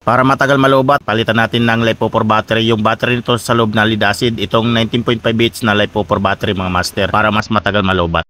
Para matagal malobat, palitan natin ng LiPo4 battery. Yung battery nito sa loob na lead acid, itong 19.5 na LiPo4 battery mga master, para mas matagal malobat.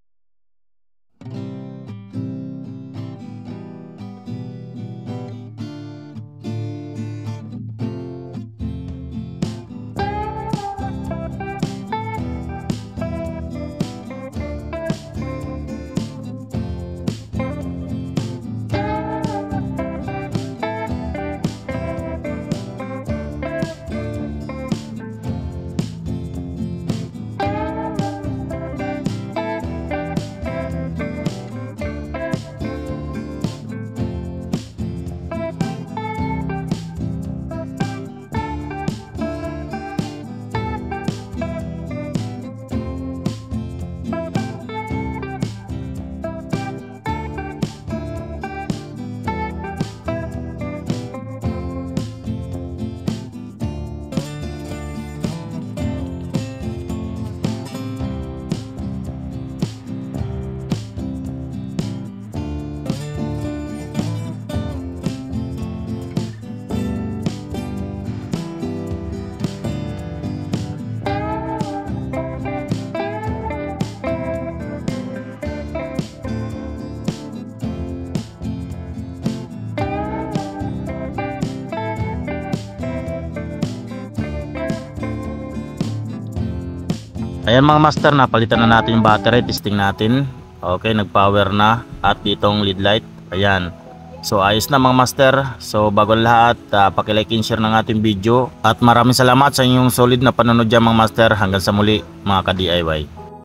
Ayan mga master, napalitan na natin yung battery, testing natin. Okay, nag-power na at ditong lead light. Ayan. So ayos na mga master. So bago lahat, paki-like and share ng ating video. At maraming salamat sa inyong solid na panonood dyan mga master. Hanggang sa muli mga ka-DIY.